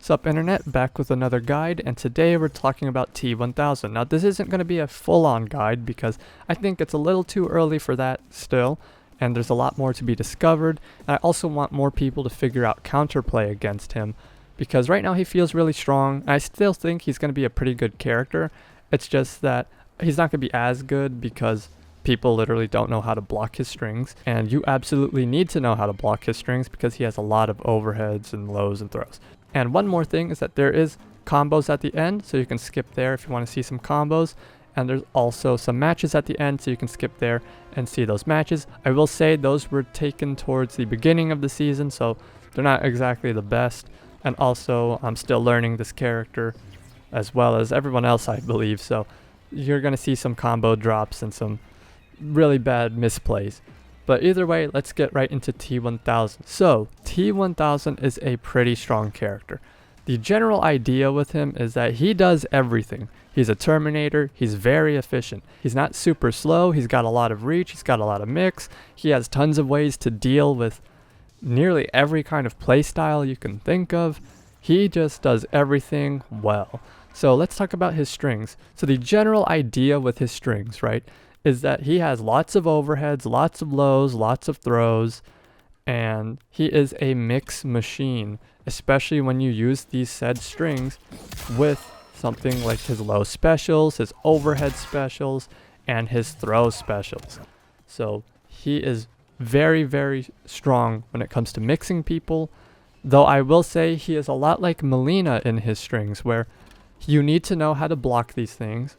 Sup internet, back with another guide, and today we're talking about T-1000. Now this isn't going to be a full-on guide because I think it's a little too early for that still, and there's a lot more to be discovered, and I also want more people to figure out counterplay against him, because right now he feels really strong, and I still think he's going to be a pretty good character. It's just that he's not going to be as good because people literally don't know how to block his strings, and you absolutely need to know how to block his strings because he has a lot of overheads and lows and throws. And one more thing is that there is combos at the end, so you can skip there if you want to see some combos. And there's also some matches at the end, so you can skip there and see those matches. I will say those were taken towards the beginning of the season, so they're not exactly the best. And also, I'm still learning this character as well as everyone else, I believe. So you're going to see some combo drops and some really bad misplays. But either way, let's get right into T-1000. So, T-1000 is a pretty strong character. The general idea with him is that he does everything. He's a Terminator, he's very efficient. He's not super slow, he's got a lot of reach, he's got a lot of mix. He has tons of ways to deal with nearly every kind of playstyle you can think of. He just does everything well. So let's talk about his strings. So the general idea with his strings, right, is that he has lots of overheads, lots of lows, lots of throws, and he is a mix machine, especially when you use these said strings with something like his low specials, his overhead specials, and his throw specials. So he is very, very strong when it comes to mixing people, though I will say he is a lot like Mileena in his strings, where you need to know how to block these things.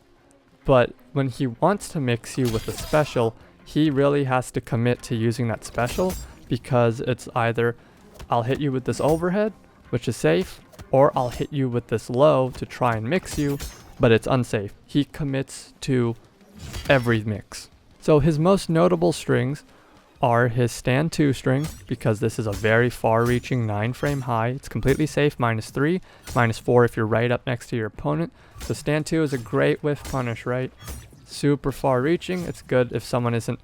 But when he wants to mix you with a special, he really has to commit to using that special, because it's either I'll hit you with this overhead, which is safe, or I'll hit you with this low to try and mix you, but it's unsafe. He commits to every mix. So his most notable strings are his stand 2 string, because this is a very far-reaching 9-frame high. It's completely safe, -3, -4 if you're right up next to your opponent. So stand 2 is a great whiff punish, right? Super far-reaching. It's good if someone isn't,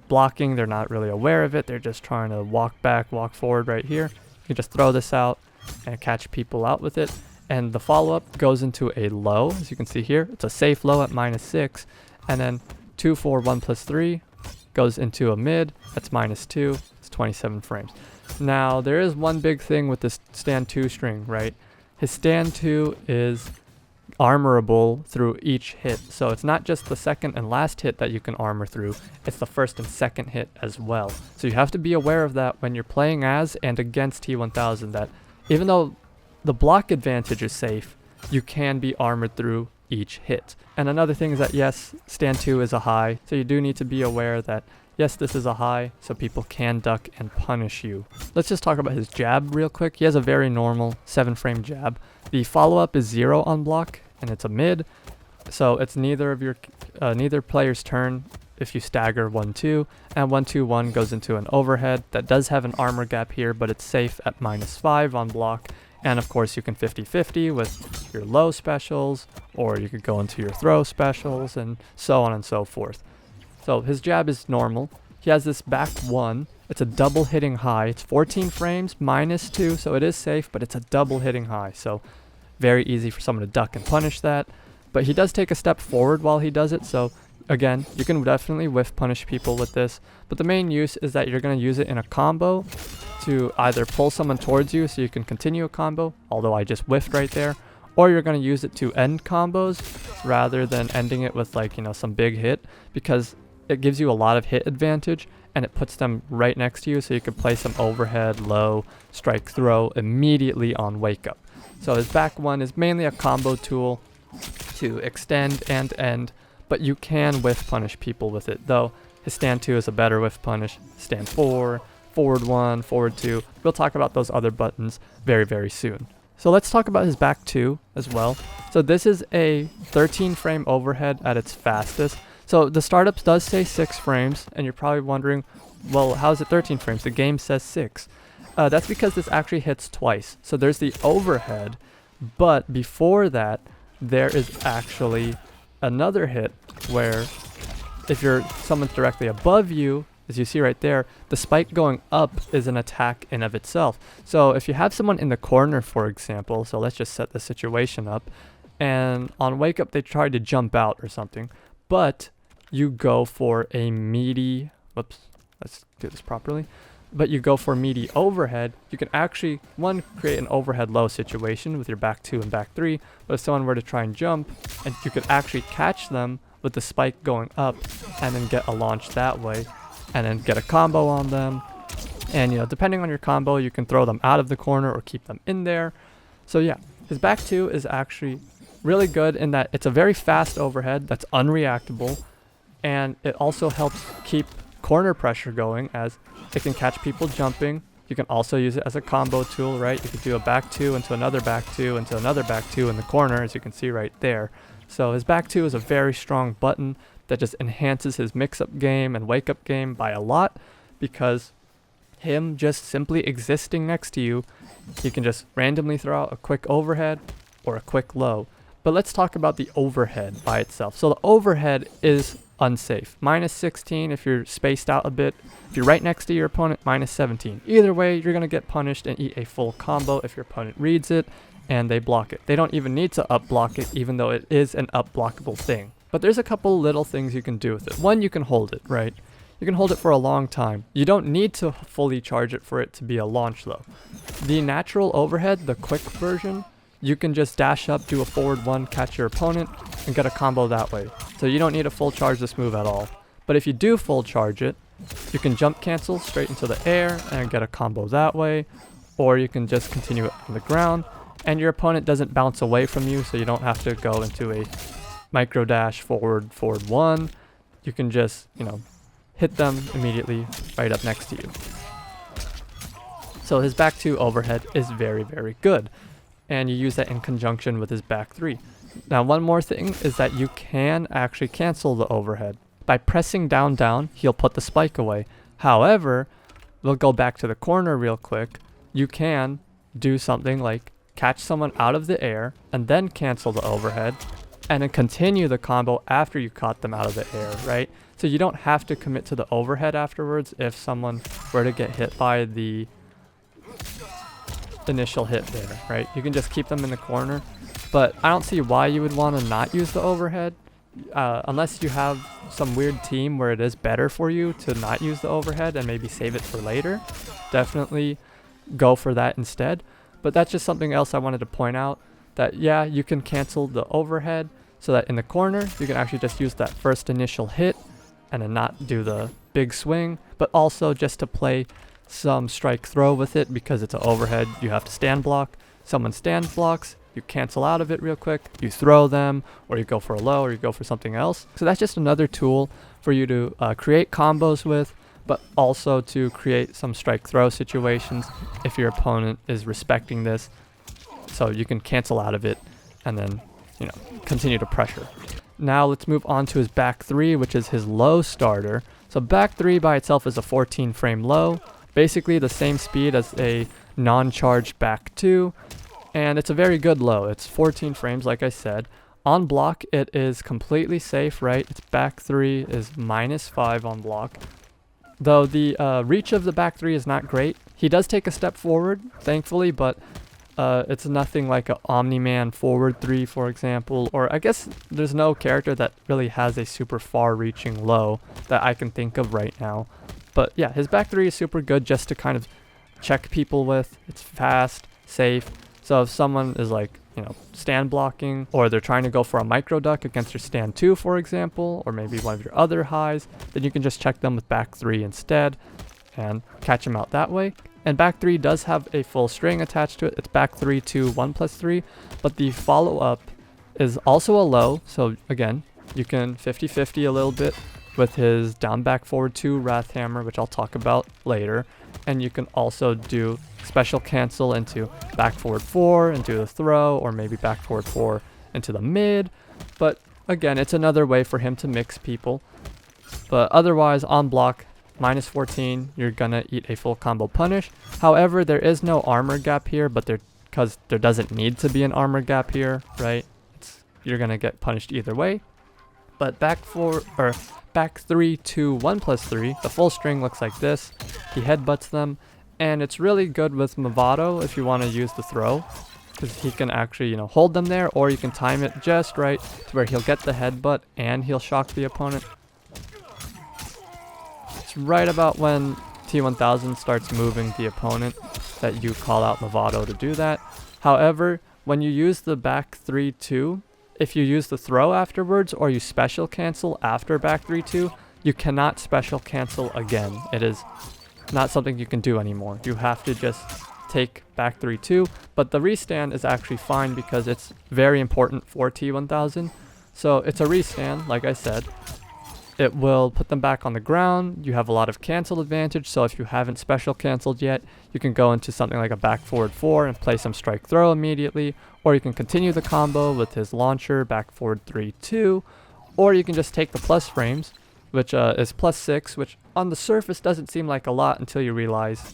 blocking. They're not really aware of it. They're just trying to walk back, walk forward right here. You just throw this out and catch people out with it. And the follow-up goes into a low, as you can see here. It's a safe low at -6. And then 2, 4, 1 plus 3 goes into a mid, that's -2, it's 27 frames. Now, there is one big thing with this stand 2 string, right? His stand 2 is armorable through each hit, so it's not just the second and last hit that you can armor through, it's the first and second hit as well. So you have to be aware of that when you're playing as and against T-1000, that even though the block advantage is safe, you can be armored through each hit. And another thing is that yes, stand 2 is a high, so you do need to be aware that yes, this is a high, so people can duck and punish you. Let's just talk about his jab real quick. He has a very normal 7-frame jab. The follow-up is 0 on block, and it's a mid, so it's neither player's turn if you stagger 1-2, and 1-2-1 goes into an overhead that does have an armor gap here, but it's safe at -5 on block. And of course you can 50-50 with your low specials, or you could go into your throw specials, and so on and so forth. So his jab is normal. He has this back 1. It's a double hitting high. It's 14 frames, -2, so it is safe, but it's a double hitting high. So very easy for someone to duck and punish that. But he does take a step forward while he does it, so again, you can definitely whiff punish people with this. But the main use is that you're going to use it in a combo to either pull someone towards you so you can continue a combo, although I just whiffed right there, or you're going to use it to end combos rather than ending it with some big hit, because it gives you a lot of hit advantage and it puts them right next to you, so you can play some overhead, low, strike, throw immediately on wake up. So his back 1 is mainly a combo tool to extend and end, but you can whiff punish people with it, though his stand 2 is a better whiff punish. Stand 4, forward 1, forward 2. We'll talk about those other buttons very, very soon. So let's talk about his back 2 as well. So this is a 13-frame overhead at its fastest. So the startups does say 6 frames, and you're probably wondering, well, how is it 13 frames? The game says 6. That's because this actually hits twice. So there's the overhead, but before that, there is actually another hit where if someone's directly above you, as you see right there, the spike going up is an attack in of itself. So if you have someone in the corner, for example, so let's just set the situation up, and on wake up they tried to jump out or something, but you go for a meaty, whoops, let's do this properly, but you go for meaty overhead, you can actually, one, create an overhead low situation with your back 2 and back 3, but if someone were to try and jump, and you could actually catch them with the spike going up, and then get a launch that way, and then get a combo on them, and depending on your combo, you can throw them out of the corner or keep them in there. So yeah, his back 2 is actually really good in that it's a very fast overhead that's unreactable, and it also helps keep corner pressure going, as it can catch people jumping. You can also use it as a combo tool, right? You could do a back 2 into another back 2 into another back 2 in the corner, as you can see right there. So his back 2 is a very strong button that just enhances his mix-up game and wake-up game by a lot, because him just simply existing next to you, you can just randomly throw out a quick overhead or a quick low. But let's talk about the overhead by itself. So the overhead is unsafe. -16 if you're spaced out a bit. If you're right next to your opponent, -17. Either way, you're going to get punished and eat a full combo if your opponent reads it and they block it. They don't even need to up block it, even though it is an up blockable thing. But there's a couple little things you can do with it. One, you can hold it, right? You can hold it for a long time. You don't need to fully charge it for it to be a launch though. The natural overhead, the quick version, you can just dash up, do a forward 1, catch your opponent, and get a combo that way. So you don't need to full charge this move at all. But if you do full charge it, you can jump cancel straight into the air and get a combo that way, or you can just continue it on the ground, and your opponent doesn't bounce away from you, so you don't have to go into a micro dash forward 1. You can just, hit them immediately right up next to you. So his back 2 overhead is very, very good, and you use that in conjunction with his back 3. Now, one more thing is that you can actually cancel the overhead. By pressing down, he'll put the spike away. However, we'll go back to the corner real quick. You can do something like catch someone out of the air and then cancel the overhead, and then continue the combo after you caught them out of the air, right? So you don't have to commit to the overhead afterwards if someone were to get hit by the initial hit there, right? You can just keep them in the corner, but I don't see why you would want to not use the overhead, unless you have some weird team where it is better for you to not use the overhead and maybe save it for later. Definitely go for that instead. But that's just something else I wanted to point out, that yeah, you can cancel the overhead so that in the corner you can actually just use that first initial hit and then not do the big swing, but also just to play some strike throw with it, because it's an overhead, you have to stand block. Someone stand blocks, you cancel out of it real quick, you throw them, or you go for a low, or you go for something else. So that's just another tool for you to create combos with, but also to create some strike throw situations if your opponent is respecting this. So you can cancel out of it and then, continue to pressure. Now let's move on to his back 3, which is his low starter. So back 3 by itself is a 14 frame low, basically the same speed as a non-charged back 2, and it's a very good low. It's 14 frames, like I said. On block, it is completely safe, right? Its back 3 is -5 on block. Though the reach of the back 3 is not great. He does take a step forward, thankfully, but it's nothing like a Omni-Man forward 3, for example. Or I guess there's no character that really has a super far-reaching low that I can think of right now. But yeah, his back 3 is super good just to kind of check people with. It's fast, safe. So if someone is like, stand blocking, or they're trying to go for a micro duck against your stand 2, for example, or maybe one of your other highs, then you can just check them with back 3 instead and catch them out that way. And back 3 does have a full string attached to it. It's back 3 to 1+3, but the follow-up is also a low. So again, you can 50-50 a little bit with his down back forward 2 Wrath Hammer, which I'll talk about later. And you can also do special cancel into back forward 4 into the throw, or maybe back forward 4 into the mid. But again, it's another way for him to mix people. But otherwise, on block, -14, you're gonna eat a full combo punish. However, there is no armor gap here, but because there doesn't need to be an armor gap here, right? You're gonna get punished either way. But back back 3, 2, 1 plus 3, the full string looks like this. He headbutts them, and it's really good with Mavado if you want to use the throw, because he can actually, you know, hold them there, or you can time it just right to where he'll get the headbutt and he'll shock the opponent. It's right about when T-1000 starts moving the opponent that you call out Mavado to do that. However, when you use the back 3, 2, if you use the throw afterwards or you special cancel after back 3, 2, you cannot special cancel again. It is not something you can do anymore. You have to just take back 3, 2, but the restand is actually fine because it's very important for T-1000. So it's a restand, like I said. It will put them back on the ground. You have a lot of cancel advantage, so if you haven't special canceled yet, you can go into something like a back forward 4 and play some strike throw immediately, or you can continue the combo with his launcher, back forward 3, 2, or you can just take the plus frames, which is plus 6, which on the surface doesn't seem like a lot until you realize,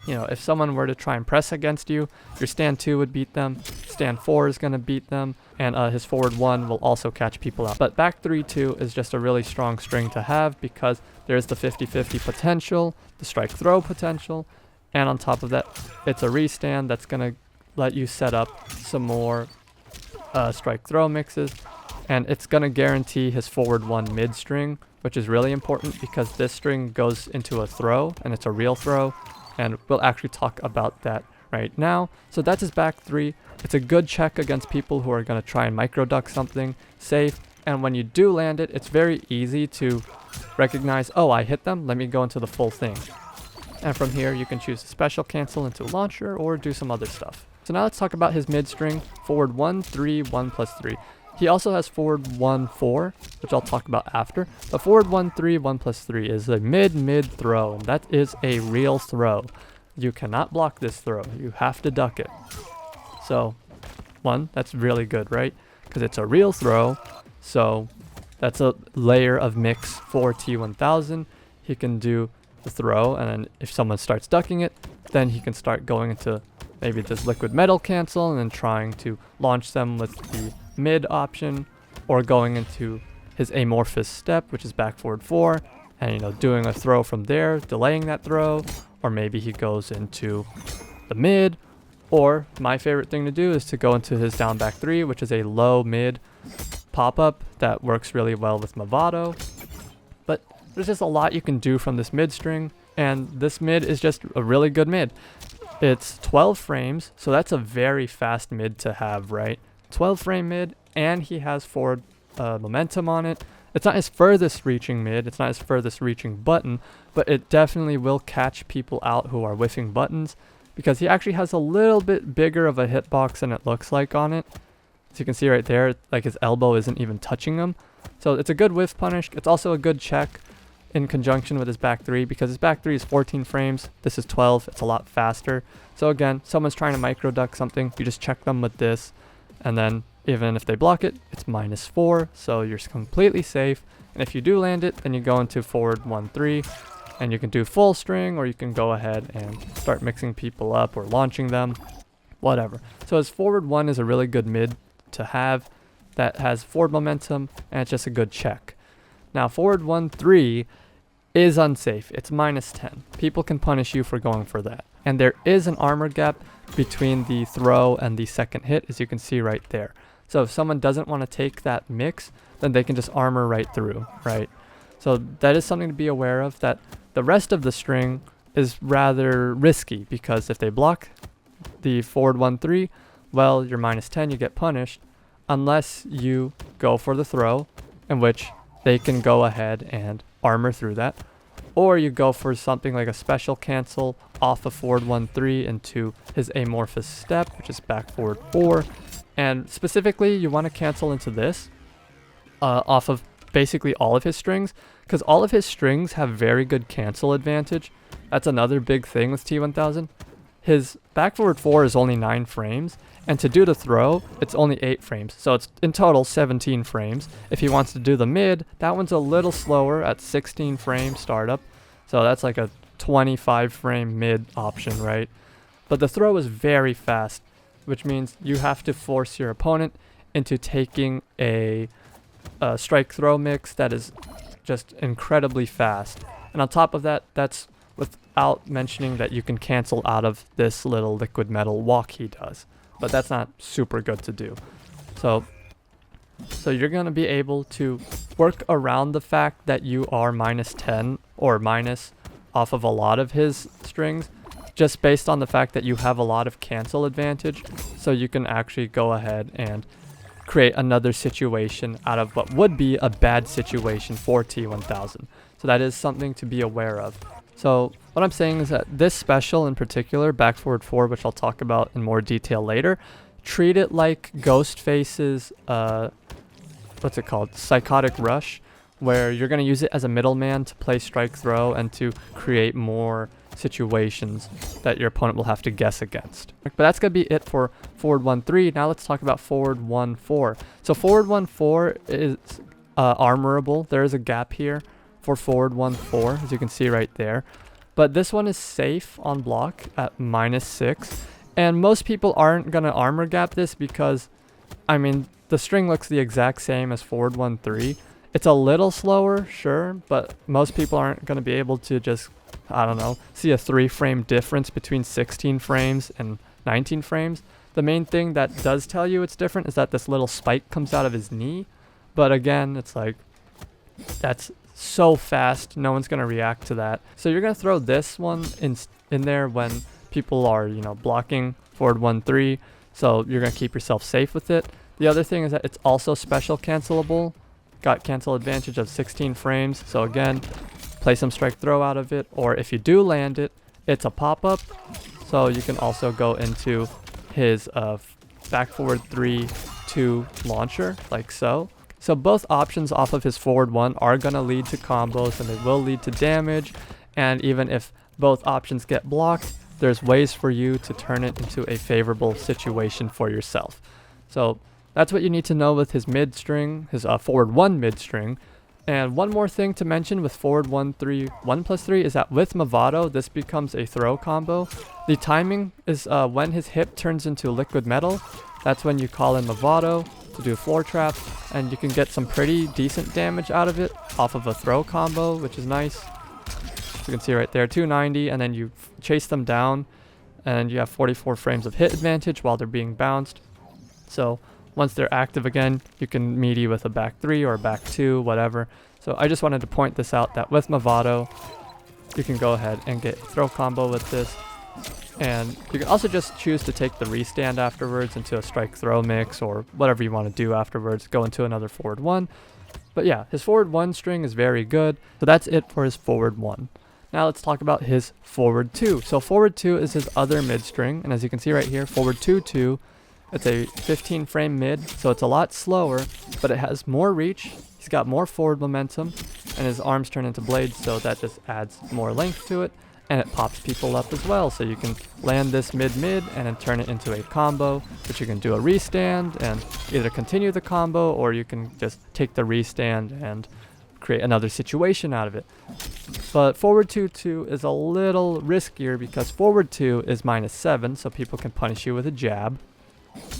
you know, if someone were to try and press against you, your stand 2 would beat them, stand 4 is going to beat them, and his forward 1 will also catch people out. But back 3, 2 is just a really strong string to have because there's the 50-50 potential, the strike throw potential, and on top of that, it's a restand that's going to let you set up some more strike throw mixes, and it's going to guarantee his forward 1 mid string, which is really important because this string goes into a throw, and it's a real throw. And we'll actually talk about that right now. So that's his back 3. It's a good check against people who are going to try and micro duck something safe. And when you do land it, it's very easy to recognize, oh, I hit them, let me go into the full thing. And from here, you can choose to special cancel into a launcher or do some other stuff. So now let's talk about his mid string, forward 1, 3, 1 plus 3. He also has forward 1, 4, which I'll talk about after. But forward 1, 3, 1 plus 3 is a mid throw, and that is a real throw. You cannot block this throw. You have to duck it. So, 1, that's really good, right? Because it's a real throw. So, that's a layer of mix for T-1000. He can do the throw, and then if someone starts ducking it, then he can start going into maybe this liquid metal cancel and then trying to launch them with the mid option, or going into his amorphous step, which is back forward 4, and, you know, doing a throw from there, delaying that throw, or maybe he goes into the mid, or my favorite thing to do is to go into his down back 3, which is a low mid pop-up that works really well with Mavado. But there's just a lot you can do from this mid string, and this mid is just a really good mid. It's 12 frames, so that's a very fast mid to have, right? 12 frame mid, and he has forward momentum on it. It's not his furthest reaching mid, it's not his furthest reaching button, but it definitely will catch people out who are whiffing buttons, because he actually has a little bit bigger of a hitbox than it looks like on it. As you can see right there, like his elbow isn't even touching him. So it's a good whiff punish. It's also a good check in conjunction with his back 3, because his back 3 is 14 frames, this is 12, it's a lot faster. So again, someone's trying to micro duck something, you just check them with this, and then even if they block it, it's -4, so you're completely safe. And if you do land it, then you go into forward 1, 3, and you can do full string, or you can go ahead and start mixing people up or launching them, whatever. So his forward 1 is a really good mid to have that has forward momentum, and it's just a good check. Now forward 1, 3 is unsafe. It's -10. People can punish you for going for that. And there is an armor gap between the throw and the second hit, as you can see right there. So if someone doesn't want to take that mix, then they can just armor right through, right? So that is something to be aware of, that the rest of the string is rather risky, because if they block the forward 1, 3, well, you're -10, you get punished, unless you go for the throw, in which they can go ahead and armor through that. Or you go for something like a special cancel off of forward 1, 3 into his amorphous step, which is back forward 4. And specifically, you want to cancel into this off of basically all of his strings, because all of his strings have very good cancel advantage. That's another big thing with T-1000. His back forward 4 is only 9 frames, and to do the throw, it's only 8 frames. So it's in total 17 frames. If he wants to do the mid, that one's a little slower at 16 frames startup. So that's like a 25 frame mid option, right? But the throw is very fast, which means you have to force your opponent into taking a strike throw mix that is just incredibly fast. And on top of that, that's without mentioning that you can cancel out of this little liquid metal walk he does. But that's not super good to do. So you're going to be able to work around the fact that you are minus 10 or minus off of a lot of his strings, just based on the fact that you have a lot of cancel advantage. So you can actually go ahead and create another situation out of what would be a bad situation for T-1000. So that is something to be aware of. So what I'm saying is that this special in particular, back forward 4, which I'll talk about in more detail later, treat it like Ghostface's, what's it called, Psychotic Rush, where you're going to use it as a middleman to play strike throw and to create more situations that your opponent will have to guess against. But that's going to be it for forward 1-3. Now let's talk about forward 1-4. So forward 1-4 is armorable. There is a gap here for forward 1-4, as you can see right there. But this one is safe on block at -6. And most people aren't going to armor gap this because, I mean, the string looks the exact same as forward 1-3. It's a little slower, sure, but most people aren't going to be able to just, I don't know, see a 3-frame difference between 16 frames and 19 frames. The main thing that does tell you it's different is that this little spike comes out of his knee. But again, it's like, that's so fast, no one's going to react to that. So you're going to throw this one in there when people are, you know, blocking forward 1-3. So you're going to keep yourself safe with it. The other thing is that it's also special cancelable. Got cancel advantage of 16 frames. So again, play some strike throw out of it. Or if you do land it, it's a pop-up. So you can also go into his back forward 3-2 launcher, like so. So both options off of his forward 1 are going to lead to combos, and they will lead to damage. And even if both options get blocked, there's ways for you to turn it into a favorable situation for yourself. So that's what you need to know with his mid string, his forward 1 mid string. And one more thing to mention with forward 1-3, 1+3 is that with Mavado, this becomes a throw combo. The timing is when his hip turns into liquid metal. That's when you call in Mavado to do a floor trap, and you can get some pretty decent damage out of it off of a throw combo, which is nice. As you can see right there, 290, and then you chase them down, and you have 44 frames of hit advantage while they're being bounced. So once they're active again, you can meaty with a back 3 or a back 2, whatever. So I just wanted to point this out, that with Mavado, you can go ahead and get a throw combo with this. And you can also just choose to take the restand afterwards into a strike throw mix or whatever you want to do afterwards, go into another forward 1. But yeah, his forward 1 string is very good. So that's it for his forward 1. Now let's talk about his forward 2. So forward 2 is his other mid string. And as you can see right here, forward 2-2. It's a 15 frame mid, so it's a lot slower, but it has more reach. He's got more forward momentum, and his arms turn into blades, so that just adds more length to it. And it pops people up as well, so you can land this mid-mid and then turn it into a combo, which you can do a restand and either continue the combo, or you can just take the restand and create another situation out of it. But forward 2-2 is a little riskier because forward 2 is -7, so people can punish you with a jab.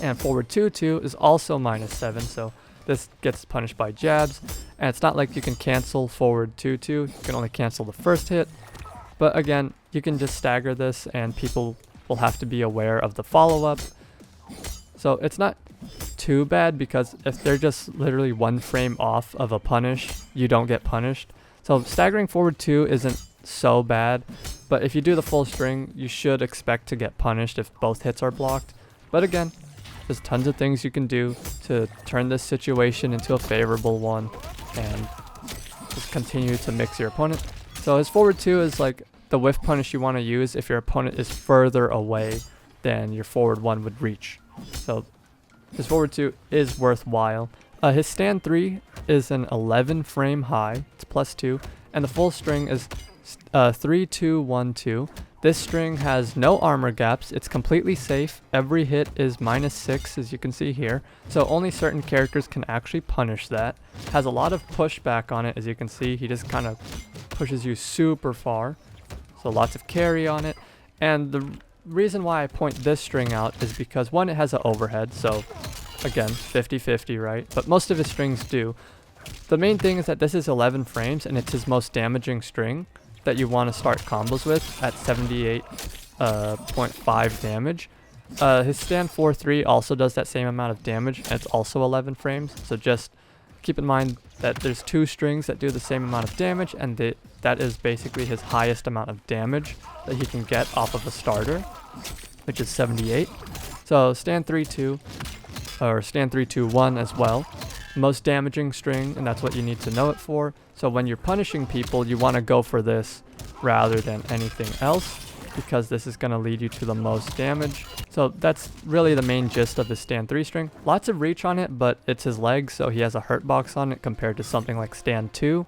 And forward 2-2 is also -7, so this gets punished by jabs. And it's not like you can cancel forward 2-2, you can only cancel the first hit. But again, you can just stagger this and people will have to be aware of the follow-up. So it's not too bad because if they're just literally 1 frame off of a punish, you don't get punished. So staggering forward 2 isn't so bad, but if you do the full string, you should expect to get punished if both hits are blocked. But again, there's tons of things you can do to turn this situation into a favorable one and just continue to mix your opponent. So his forward 2 is like the whiff punish you want to use if your opponent is further away than your forward 1 would reach. So his forward 2 is worthwhile. His stand 3 is an 11 frame high, it's +2, and the full string is 3-2-1-2. This string has no armor gaps, it's completely safe, every hit is -6 as you can see here, so only certain characters can actually punish that. Has a lot of pushback on it, as you can see, he just kind of pushes you super far, so lots of carry on it. And the reason why I point this string out is because 1, it has an overhead, so again 50-50, right? But most of his strings do. The main thing is that this is 11 frames and it's his most damaging string that you want to start combos with at 78.5 damage. His stand 4-3 also does that same amount of damage, and it's also 11 frames, so just keep in mind that there's 2 strings that do the same amount of damage, and that is basically his highest amount of damage that he can get off of a starter, which is 78. So stand 3-2, or stand 3-2-1 as well. Most damaging string, and that's what you need to know it for. So when you're punishing people, you want to go for this rather than anything else, because this is going to lead you to the most damage. So that's really the main gist of his stand 3 string. Lots of reach on it, but it's his legs, so he has a hurt box on it compared to something like stand 2.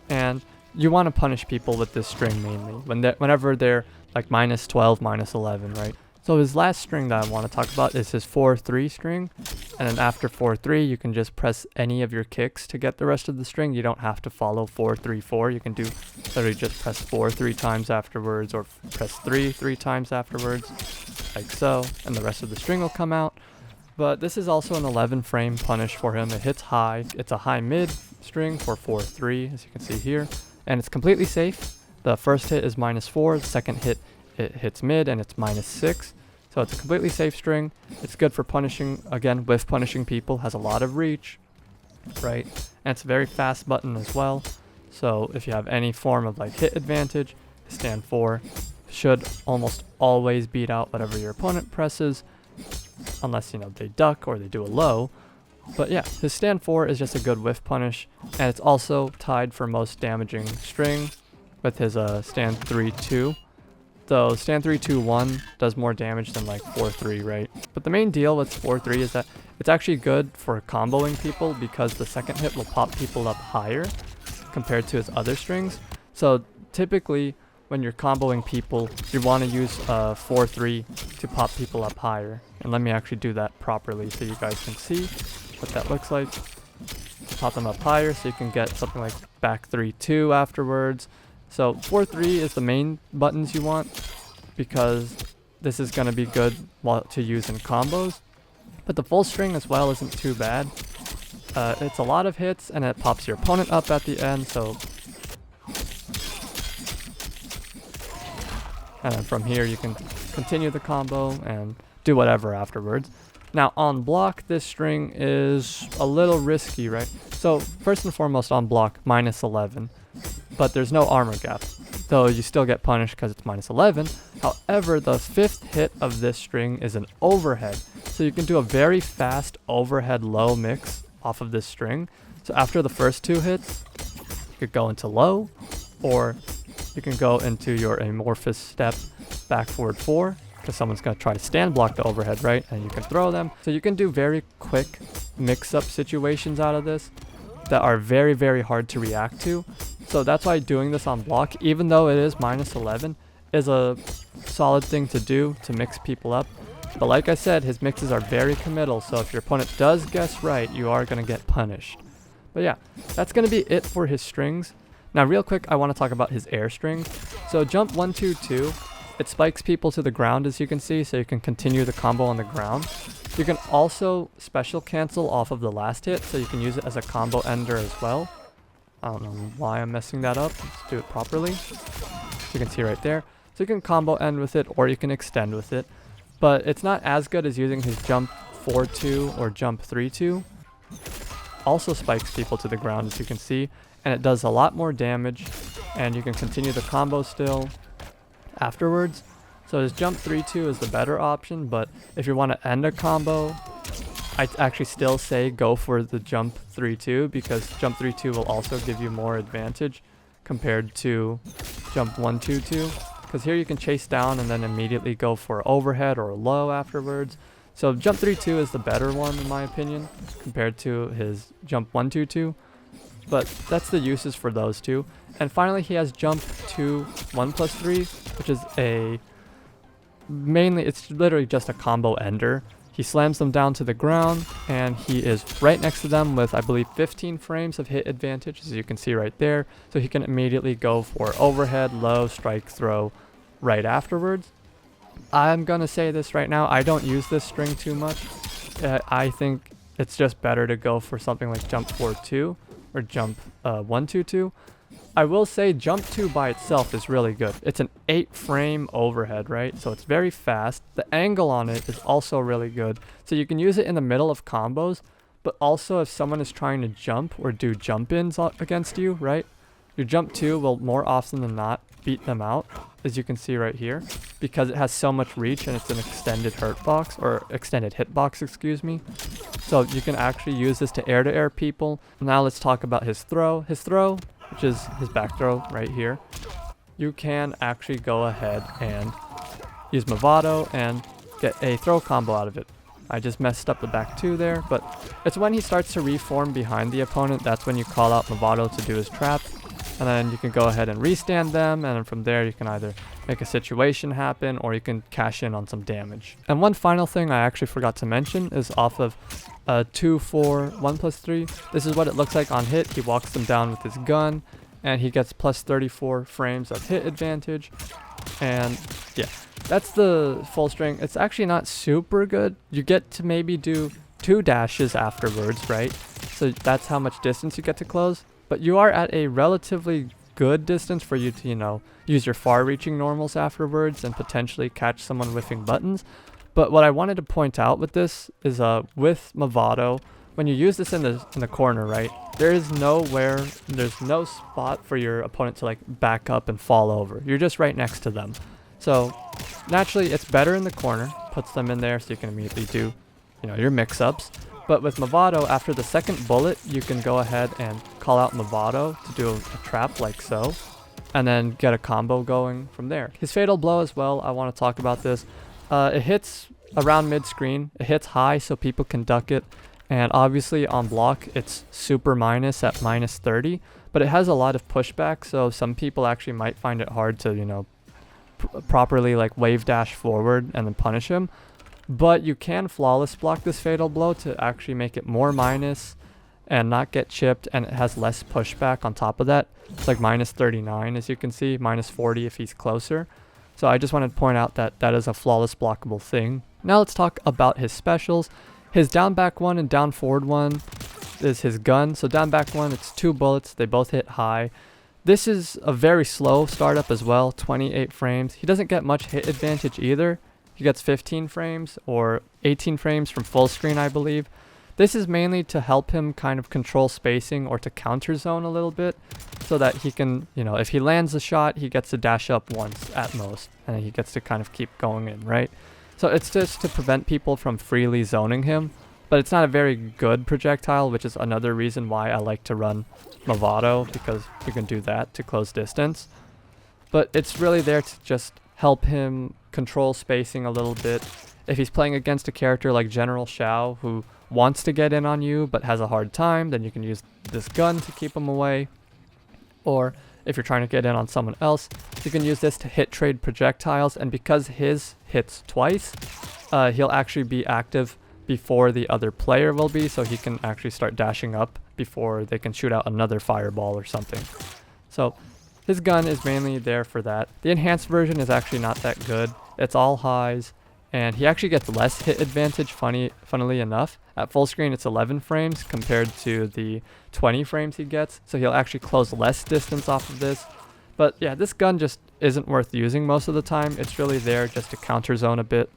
And you want to punish people with this string mainly, whenever they're like minus 12, minus 11, right? So his last string that I want to talk about is his 4-3 string, and then after 4-3 you can just press any of your kicks to get the rest of the string. You don't have to follow 4-3-4. You can do literally just press 4 3 times afterwards, or press 3 3 times afterwards, like so, and the rest of the string will come out. But this is also an 11 frame punish for him. It hits high. It's a high mid string for 4-3, as you can see here, and it's completely safe. The first hit is -4, the second hit it hits mid and it's -6. So it's a completely safe string. It's good for punishing, again, with punishing people, has a lot of reach, right? And it's a very fast button as well. So if you have any form of like hit advantage, stand 4 should almost always beat out whatever your opponent presses, unless, you know, they duck or they do a low. But yeah, his stand 4 is just a good whiff punish, and it's also tied for most damaging string with his stand 3-2. So stand 3-2-1 does more damage than like 4-3, right? But the main deal with 4-3 is that it's actually good for comboing people, because the second hit will pop people up higher compared to his other strings. So typically when you're comboing people, you want to use 4-3 to pop people up higher. And let me actually do that properly so you guys can see what that looks like. Pop them up higher so you can get something like back 3-2 afterwards. So 4-3 is the main buttons you want, because this is going to be good to use in combos. But the full string as well isn't too bad. It's a lot of hits and it pops your opponent up at the end. So, and then from here you can continue the combo and do whatever afterwards. Now on block, this string is a little risky, right? So first and foremost, on block, -11. But there's no armor gap, though you still get punished because it's -11. However, the 5th hit of this string is an overhead, so you can do a very fast overhead low mix off of this string. So after the first 2 hits, you could go into low, or you can go into your amorphous step back forward 4, because someone's going to try to stand block the overhead, right? And you can throw them. So you can do very quick mix-up situations out of this that are very, very hard to react to. So that's why doing this on block, even though it is -11, is a solid thing to do to mix people up. But like I said, his mixes are very committal, so if your opponent does guess right, you are going to get punished. But yeah, that's going to be it for his strings. Now real quick, I want to talk about his air strings. So jump 1-2-2, it spikes people to the ground, as you can see, so you can continue the combo on the ground. You can also special cancel off of the last hit, so you can use it as a combo ender as well. I don't know why I'm messing that up. Let's do it properly. You can see right there. So you can combo end with it, or you can extend with it. But it's not as good as using his jump 4-2 or jump 3-2. Also spikes people to the ground, as you can see. And it does a lot more damage. And you can continue the combo still afterwards. So his jump 3-2 is the better option. But if you want to end a combo, I'd actually still say go for the jump 3-2, because jump 3-2 will also give you more advantage compared to jump 1-2-2, because here you can chase down and then immediately go for overhead or low afterwards. So jump 3-2 is the better one in my opinion compared to his jump 1-2-2, but that's the uses for those two. And finally he has jump 2 1+3, which is it's literally just a combo ender. He slams them down to the ground, and he is right next to them with, I believe, 15 frames of hit advantage, as you can see right there. So he can immediately go for overhead, low, strike, throw right afterwards. I'm going to say this right now, I don't use this string too much. I think it's just better to go for something like jump 4-2, or jump 122. I will say jump 2 by itself is really good. It's an 8 frame overhead, right? So it's very fast. The angle on it is also really good. So you can use it in the middle of combos, but also if someone is trying to jump or do jump ins against you, right? Your jump 2 will more often than not beat them out, as you can see right here, because it has so much reach and it's an extended hitbox, or extended hitbox, excuse me. So you can actually use this to air people. Now let's talk about his throw. His throw, which is his back throw right here, you can actually go ahead and use Mavado and get a throw combo out of it. I just messed up the back 2 there, but it's when he starts to reform behind the opponent, that's when you call out Mavado to do his trap. And then you can go ahead and restand them, and then from there you can either make a situation happen or you can cash in on some damage. And one final thing I actually forgot to mention is off of 2, 4, 1 plus 3. This is what it looks like on hit. He walks them down with his gun and he gets plus 34 frames of hit advantage. And yeah, that's the full string. It's actually not super good. You get to maybe do 2 dashes afterwards, right? So that's how much distance you get to close. But you are at a relatively good distance for you to, you know, use your far-reaching normals afterwards and potentially catch someone whiffing buttons. But what I wanted to point out with this is with Mavado, when you use this in the corner, right, there's no spot for your opponent to like back up and fall over. You're just right next to them. So naturally it's better in the corner, puts them in there so you can immediately do, you know, your mix-ups. But with Mavado, after the second bullet, you can go ahead and call out Mavado to do a trap like so, and then get a combo going from there. His fatal blow as well, I want to talk about this. It hits around mid-screen, it hits high so people can duck it, and obviously on block it's super minus at minus 30, but it has a lot of pushback, so some people actually might find it hard to, you know, properly like wave dash forward and then punish him. But you can flawless block this fatal blow to actually make it more minus and not get chipped, and it has less pushback on top of that. It's like minus 39 as you can see, minus 40 if he's closer. So I just wanted to point out that that is a flawless blockable thing. Now let's talk about his specials. His down back 1 and down forward 1 is his gun. So down back 1, it's 2 bullets, they both hit high. This is a very slow startup as well, 28 frames. He doesn't get much hit advantage either. He gets 15 frames or 18 frames from full screen, I believe. This is mainly to help him kind of control spacing or to counter zone a little bit so that he can, you know, if he lands a shot, he gets to dash up once at most and then he gets to kind of keep going in, right? So it's just to prevent people from freely zoning him, but it's not a very good projectile, which is another reason why I like to run Mavado, because you can do that to close distance. But it's really there to just help him control spacing a little bit. If he's playing against a character like General Shao who wants to get in on you but has a hard time, then you can use this gun to keep him away. Or if you're trying to get in on someone else, you can use this to hit trade projectiles, and because his hits twice, he'll actually be active before the other player will be, so he can actually start dashing up before they can shoot out another fireball or something. So his gun is mainly there for that. The enhanced version is actually not that good. It's all highs, and he actually gets less hit advantage, funnily enough. At full screen, it's 11 frames compared to the 20 frames he gets, so he'll actually close less distance off of this. But yeah, this gun just isn't worth using most of the time. It's really there just to counter zone a bit.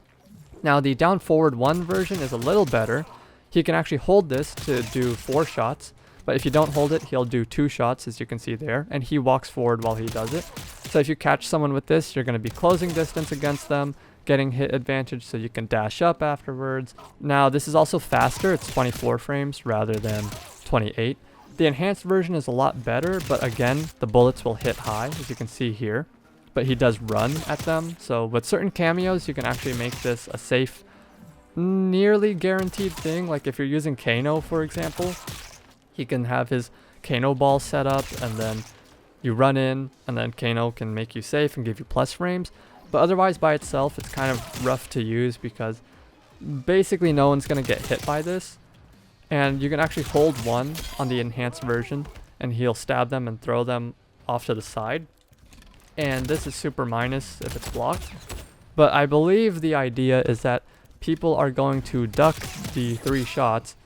Now, the down forward 1 version is a little better. He can actually hold this to do 4 shots. But if you don't hold it, he'll do 2 shots, as you can see there, and he walks forward while he does it. So if you catch someone with this, you're going to be closing distance against them, getting hit advantage so you can dash up afterwards. Now, this is also faster. It's 24 frames rather than 28. The enhanced version is a lot better, but again, the bullets will hit high, as you can see here. But he does run at them. So with certain cameos, you can actually make this a safe, nearly guaranteed thing. Like if you're using Kano, for example, he can have his Kano ball set up, and then you run in, and then Kano can make you safe and give you plus frames. But otherwise, by itself, it's kind of rough to use because basically no one's going to get hit by this. And you can actually hold 1 on the enhanced version, and he'll stab them and throw them off to the side. And this is super minus if it's blocked. But I believe the idea is that people are going to duck the 3 shots,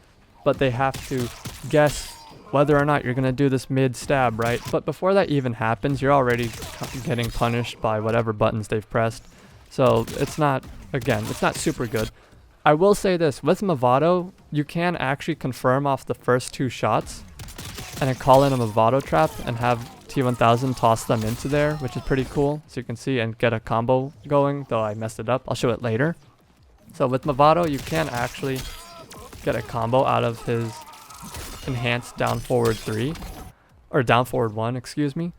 but they have to guess whether or not you're going to do this mid stab, right? But before that even happens, you're already getting punished by whatever buttons they've pressed. So it's not, again, it's not super good. I will say this, with Mavado, you can actually confirm off the first 2 shots and then call in a Mavado trap and have T-1000 toss them into there, which is pretty cool, as you can see, and get a combo going, though I messed it up. I'll show it later. So with Mavado, you can actually get a combo out of his enhanced down forward 3, or down forward 1, excuse me.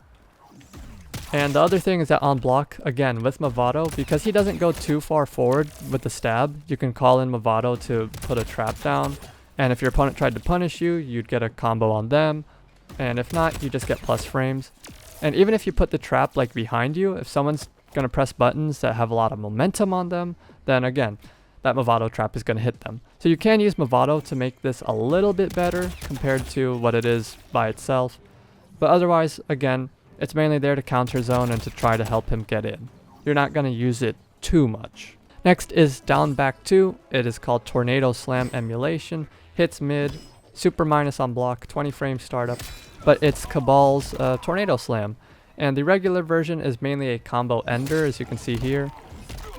And the other thing is that on block, again, with Mavado, because he doesn't go too far forward with the stab, you can call in Mavado to put a trap down. And if your opponent tried to punish you, you'd get a combo on them. And if not, you just get plus frames. And even if you put the trap like behind you, if someone's going to press buttons that have a lot of momentum on them, then again, that Mavado trap is going to hit them. So you can use Mavado to make this a little bit better compared to what it is by itself. But otherwise, again, it's mainly there to counter zone and to try to help him get in. You're not going to use it too much. Next is down back 2. It is called Tornado Slam Emulation. Hits mid, super minus on block, 20 frame startup. But it's Cabal's Tornado Slam. And the regular version is mainly a combo ender, as you can see here.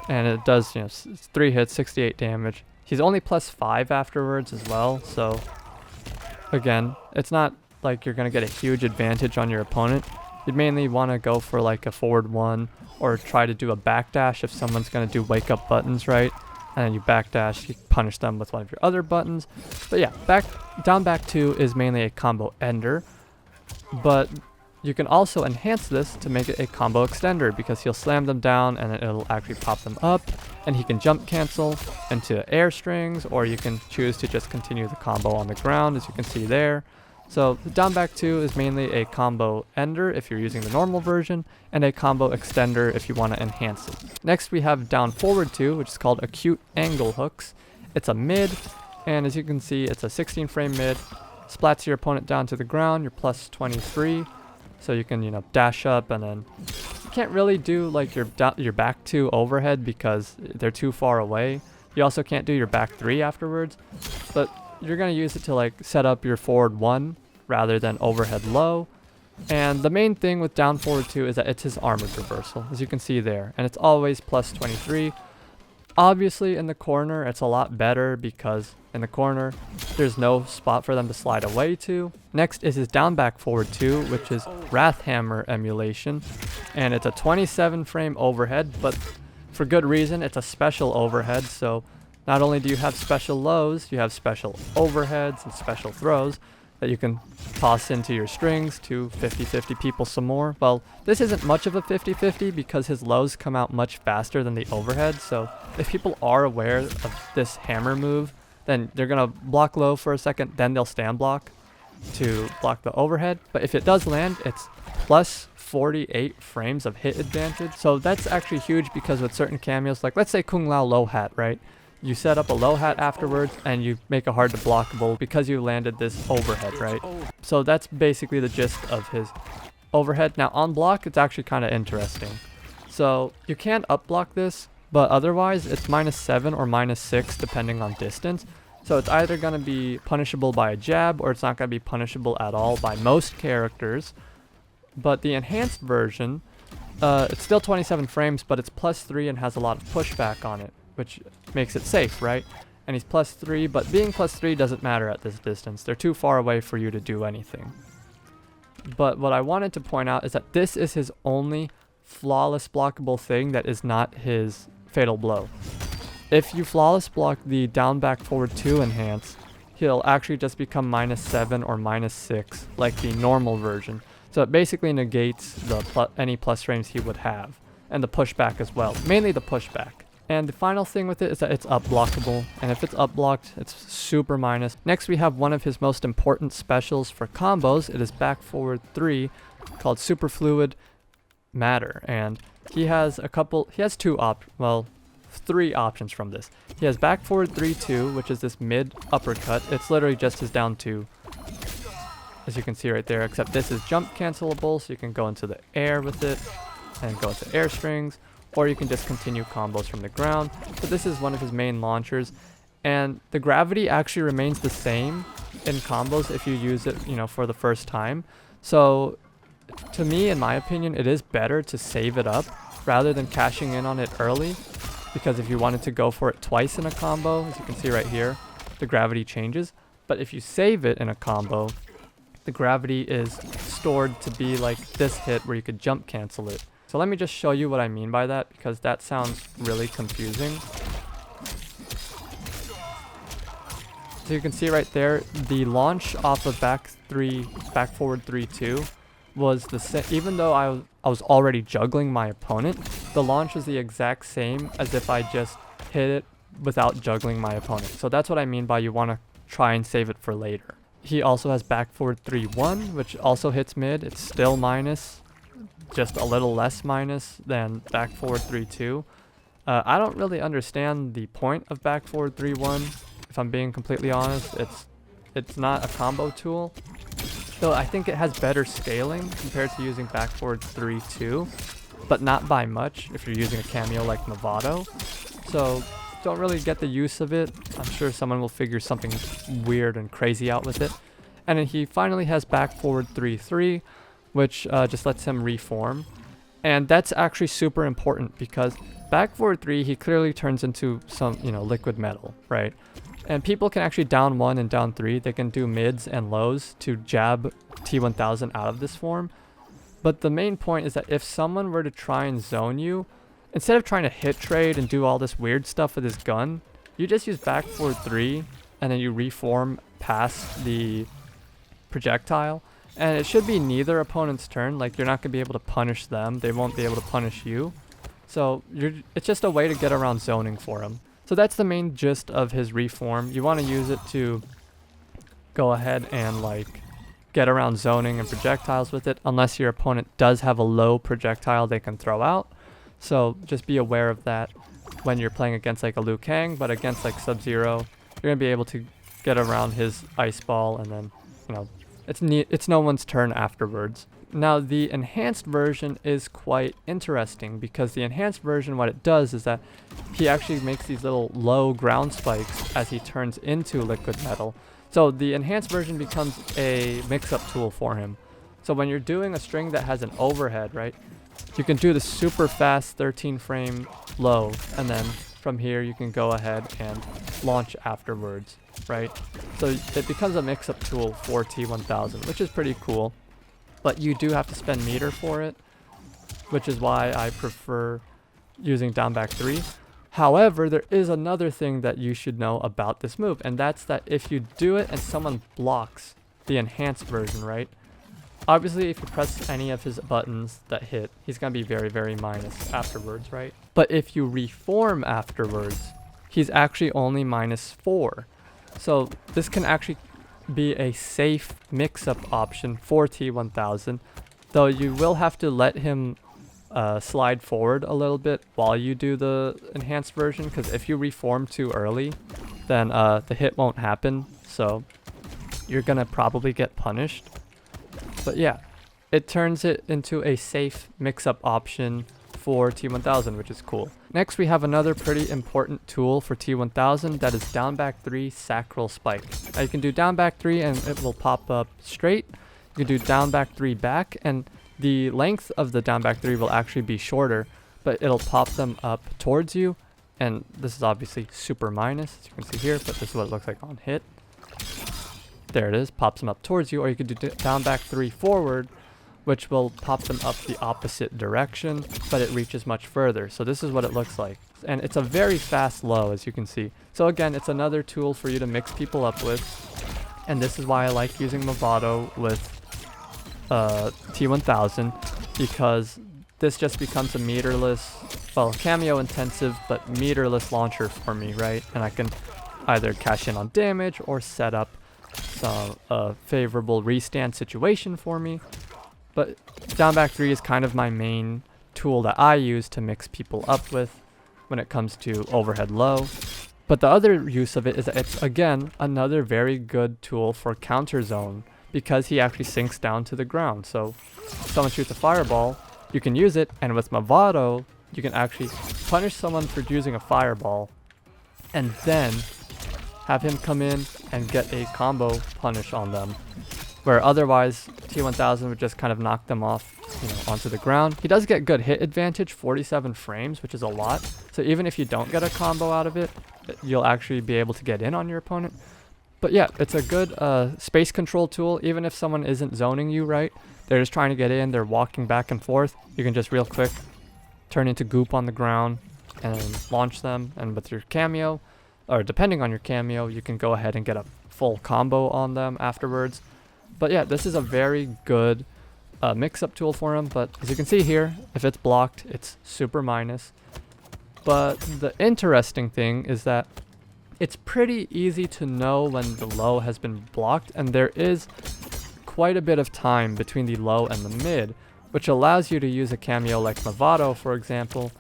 And it does, 3 hits, 68 damage. He's only plus 5 afterwards as well, so again, it's not like you're going to get a huge advantage on your opponent. You'd mainly want to go for like a forward 1 or try to do a backdash if someone's going to do wake up buttons, right? And then you backdash, you punish them with one of your other buttons. But yeah, down back 2 is mainly a combo ender, but you can also enhance this to make it a combo extender because he'll slam them down and it'll actually pop them up, and he can jump cancel into air strings, or you can choose to just continue the combo on the ground, as you can see there. So the down back 2 is mainly a combo ender if you're using the normal version, and a combo extender if you want to enhance it. Next we have down forward 2, which is called acute angle hooks. It's a mid, and as you can see, it's a 16 frame mid. Splats your opponent down to the ground, you're plus 23. So you can, dash up, and then you can't really do like your back 2 overhead because they're too far away. You also can't do your back 3 afterwards, but you're going to use it to like set up your forward 1 rather than overhead low. And the main thing with down forward 2 is that it's his armored reversal, as you can see there, and it's always plus 23. Obviously in the corner it's a lot better because in the corner there's no spot for them to slide away to. Next is his down back forward 2, which is Wrathhammer Emulation, and it's a 27 frame overhead, but for good reason. It's a special overhead, so not only do you have special lows, you have special overheads and special throws that you can toss into your strings to 50-50 people some more. Well, this isn't much of a 50-50 because his lows come out much faster than the overhead, so if people are aware of this hammer move, then they're going to block low for a second, then they'll stand block to block the overhead. But if it does land, it's plus 48 frames of hit advantage. So that's actually huge because with certain cameos, like let's say Kung Lao low hat, right? You set up a low hat afterwards and you make a hard to blockable because you landed this overhead, right? So that's basically the gist of his overhead. Now on block, it's actually kind of interesting. So you can up block this, but otherwise it's -7 or -6 depending on distance. So it's either going to be punishable by a jab or it's not going to be punishable at all by most characters. But the enhanced version, it's still 27 frames, but it's +3 and has a lot of pushback on it, which makes it safe, right? And he's +3, but being +3 doesn't matter at this distance. They're too far away for you to do anything. But what I wanted to point out is that this is his only flawless blockable thing that is not his fatal blow. If you flawless block the down back forward 2 enhance, he'll actually just become -7 or -6 like the normal version. So it basically negates the any plus frames he would have, and the pushback as well, mainly the pushback. And the final thing with it is that it's up blockable, and if it's up blocked, it's super minus. Next we have one of his most important specials for combos. It is back forward 3 called Superfluid Matter, and he has three options from this. He has back forward 3-2, which is this mid uppercut. It's literally just his down 2, as you can see right there, except this is jump cancelable, so you can go into the air with it and go into air strings, or you can just continue combos from the ground. But this is one of his main launchers, and the gravity actually remains the same in combos if you use it, you know, for the first time. So to me, in my opinion, it is better to save it up rather than cashing in on it early, because if you wanted to go for it twice in a combo, as you can see right here, the gravity changes. But if you save it in a combo, the gravity is stored to be like this hit where you could jump cancel it. So let me just show you what I mean by that, because that sounds really confusing. So you can see right there, the launch off of back forward 3-2 was the same. Even though I was already juggling my opponent, the launch was the exact same as if I just hit it without juggling my opponent. So that's what I mean by you want to try and save it for later. He also has back forward 3-1, which also hits mid. It's still minus, just a little less minus than back forward 3-2. I don't really understand the point of back forward 3-1. If I'm being completely honest, it's not a combo tool. Though I think it has better scaling compared to using back forward 3-2, but not by much if you're using a Kameo like Mavado. So don't really get the use of it. I'm sure someone will figure something weird and crazy out with it. And then he finally has back forward 3-3, which just lets him reform. And that's actually super important because back forward 3, he clearly turns into some, you know, liquid metal, right? And people can actually down 1 and down 3. They can do mids and lows to jab T-1000 out of this form. But the main point is that if someone were to try and zone you, instead of trying to hit trade and do all this weird stuff with his gun, you just use back forward 3 and then you reform past the projectile. And it should be neither opponent's turn. Like, you're not going to be able to punish them. They won't be able to punish you. So it's just a way to get around zoning for him. So that's the main gist of his reform. You want to use it to go ahead and like get around zoning and projectiles with it, unless your opponent does have a low projectile they can throw out. So just be aware of that when you're playing against like a Liu Kang, but against like Sub-Zero, you're going to be able to get around his ice ball, and then, you know, it's no one's turn afterwards. Now, the enhanced version is quite interesting because the enhanced version, what it does is that he actually makes these little low ground spikes as he turns into liquid metal. So the enhanced version becomes a mix-up tool for him. So when you're doing a string that has an overhead, right, you can do the super fast 13 frame low, and then from here you can go ahead and launch afterwards, right? So it becomes a mix-up tool for T-1000, which is pretty cool. But you do have to spend meter for it, which is why I prefer using down back 3. However, there is another thing that you should know about this move, and that's that if you do it and someone blocks the enhanced version, right? Obviously, if you press any of his buttons that hit, he's going to be very, very minus afterwards, right? But if you reform afterwards, he's actually only -4. So this can actually be a safe mix-up option for T-1000, though you will have to let him slide forward a little bit while you do the enhanced version, because if you reform too early, then the hit won't happen, so you're gonna probably get punished. But yeah, it turns it into a safe mix-up option for T-1000, which is cool. Next, we have another pretty important tool for T-1000, that is down back 3 sacral spike. Now you can do down back 3 and it will pop up straight. You can do down back 3 back, and the length of the down back 3 will actually be shorter, but it'll pop them up towards you. And this is obviously super minus, as you can see here, but this is what it looks like on hit. There it is, pops them up towards you. Or you could do down back 3 forward, which will pop them up the opposite direction, but it reaches much further. So this is what it looks like. And it's a very fast low, as you can see. So again, it's another tool for you to mix people up with. And this is why I like using Mavado with T-1000, because this just becomes a meterless, well, Kameo intensive, but meterless launcher for me, right? And I can either cash in on damage or set up some favorable restand situation for me. But down back 3 is kind of my main tool that I use to mix people up with when it comes to overhead low. But the other use of it is that it's, again, another very good tool for counter zone, because he actually sinks down to the ground. So if someone shoots a fireball, you can use it, and with Mavado, you can actually punish someone for using a fireball, and then have him come in and get a combo punish on them, where otherwise T-1000 would just kind of knock them off, onto the ground. He does get good hit advantage, 47 frames, which is a lot. So even if you don't get a combo out of it, you'll actually be able to get in on your opponent. But yeah, it's a good space control tool. Even if someone isn't zoning you right, they're just trying to get in, they're walking back and forth, you can just real quick turn into goop on the ground and launch them. And with your Kameo, or depending on your Kameo, you can go ahead and get a full combo on them afterwards. But yeah, this is a very good mix-up tool for him. But as you can see here, if it's blocked, it's super minus. But the interesting thing is that it's pretty easy to know when the low has been blocked, and there is quite a bit of time between the low and the mid, which allows you to use a Kameo like Mavado, for example,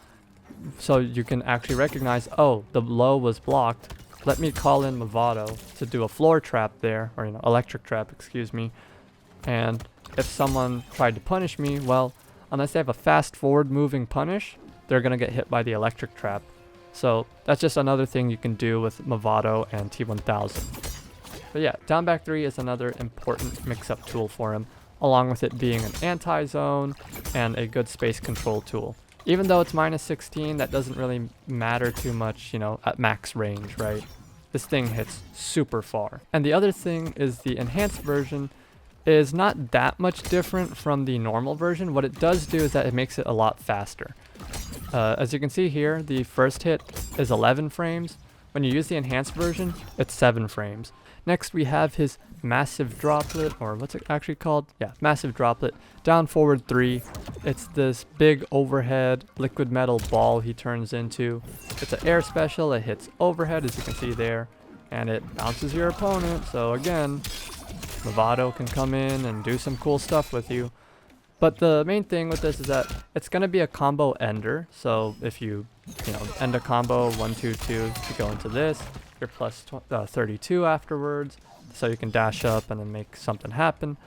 so you can actually recognize, oh, the low was blocked. Let me call in Mavado to do a floor trap there, or electric trap, excuse me. And if someone tried to punish me, well, unless they have a fast forward moving punish, they're gonna get hit by the electric trap. So that's just another thing you can do with Mavado and T-1000. But yeah, down back 3 is another important mix-up tool for him, along with it being an anti-zone and a good space control tool. Even though it's minus 16, that doesn't really matter too much, at max range, right? This thing hits super far. And the other thing is the enhanced version is not that much different from the normal version. What it does do is that it makes it a lot faster. As you can see here, the first hit is 11 frames. When you use the enhanced version, it's 7 frames. Next, we have his massive droplet, or what's it actually called? Yeah, massive droplet. Down forward 3. It's this big overhead liquid metal ball he turns into. It's an air special. It hits overhead, as you can see there, and it bounces your opponent. So again, Mavado can come in and do some cool stuff with you. But the main thing with this is that it's going to be a combo ender. So if you, end a combo 1, 2, 2, you go into this, you're plus 32 afterwards. So you can dash up and then make something happen.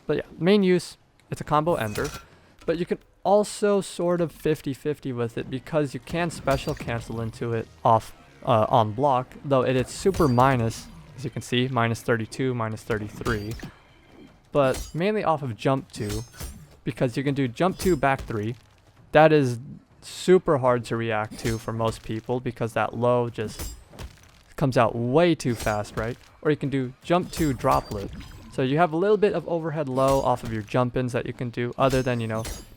But yeah, main use, it's a combo ender. But you can also sort of 50-50 with it, because you can special cancel into it off on block, though it is super minus, as you can see, minus 32, minus 33. But mainly off of jump 2. Because you can do jump 2, back 3. That is super hard to react to for most people, because that low just comes out way too fast, right? Or you can do jump 2, droplet. So you have a little bit of overhead low off of your jump ins that you can do, other than,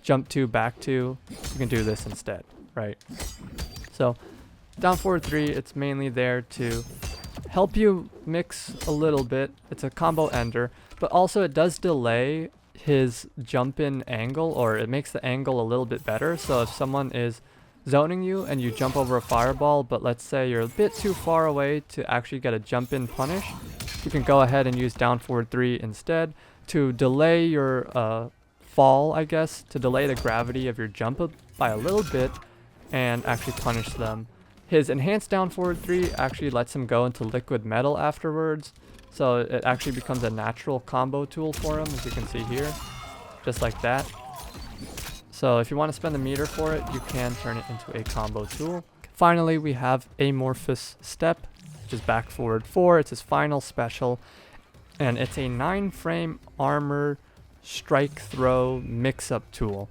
jump 2, back 2. You can do this instead, right? So down forward 3, it's mainly there to help you mix a little bit. It's a combo ender, but also it does delay his jump in angle, or it makes the angle a little bit better. So if someone is zoning you and you jump over a fireball, but let's say you're a bit too far away to actually get a jump in punish, you can go ahead and use down forward 3 instead to delay your fall, I guess, to delay the gravity of your jump by a little bit and actually punish them. His enhanced down forward 3 actually lets him go into liquid metal afterwards. So it actually becomes a natural combo tool for him, as you can see here, just like that. So if you want to spend the meter for it, you can turn it into a combo tool. Finally, we have Amorphous Step, which is back forward 4. It's his final special, and it's a 9-frame armor strike throw mix-up tool.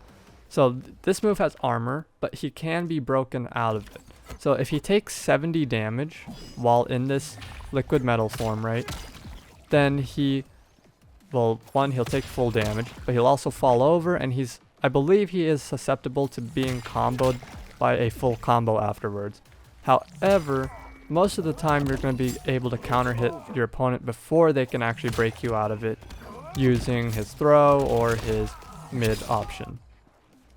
So this move has armor, but he can be broken out of it. So if he takes 70 damage while in this liquid metal form, right, then he'll take full damage, but he'll also fall over, and I believe he is susceptible to being comboed by a full combo afterwards. However, most of the time you're going to be able to counter hit your opponent before they can actually break you out of it using his throw or his mid option.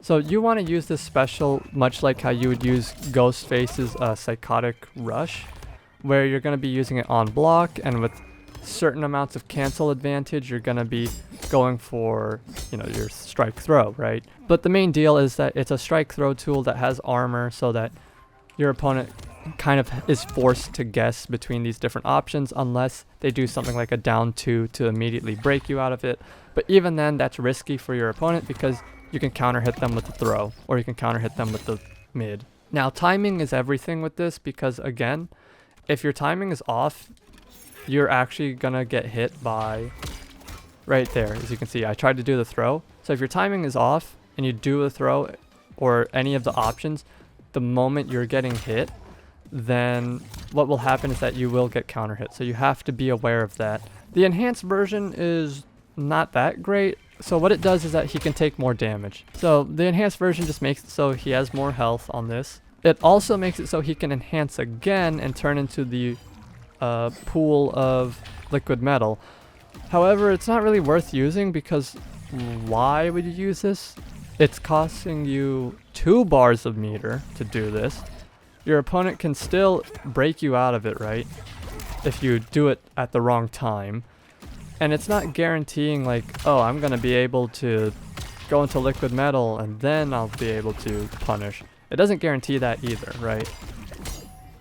So you want to use this special much like how you would use Ghostface's Psychotic Rush, where you're going to be using it on block, and with certain amounts of cancel advantage, you're going to be going for, your strike throw, right? But the main deal is that it's a strike throw tool that has armor, so that your opponent kind of is forced to guess between these different options unless they do something like a down 2 to immediately break you out of it. But even then, that's risky for your opponent, because you can counter hit them with the throw, or you can counter hit them with the mid. Now, timing is everything with this, because again, if your timing is off, you're actually gonna get hit by right there. As you can see, I tried to do the throw. So if your timing is off and you do a throw or any of the options, the moment you're getting hit, then what will happen is that you will get counter hit. So you have to be aware of that. The enhanced version is not that great. So what it does is that he can take more damage. So the enhanced version just makes it so he has more health on this. It also makes it so he can enhance again and turn into the pool of liquid metal. However, it's not really worth using because why would you use this? It's costing you 2 bars of meter to do this. Your opponent can still break you out of it, right? If you do it at the wrong time. And it's not guaranteeing like, oh, I'm going to be able to go into liquid metal and then I'll be able to punish. It doesn't guarantee that either, right?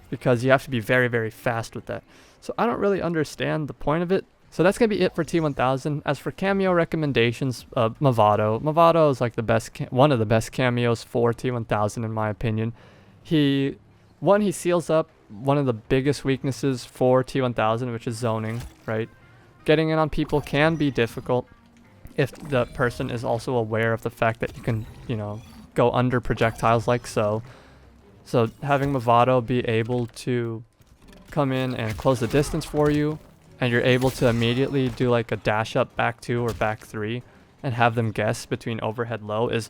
Because you have to be very, very fast with that. So I don't really understand the point of it. So that's going to be it for T-1000. As for cameo recommendations, Mavado. Mavado is like the best, one of the best cameos for T-1000 in my opinion. He seals up one of the biggest weaknesses for T-1000, which is zoning, right? Getting in on people can be difficult if the person is also aware of the fact that you can, you know, go under projectiles like so. So having Mavado be able to come in and close the distance for you, and you're able to immediately do like a dash up back 2 or back 3 and have them guess between overhead low is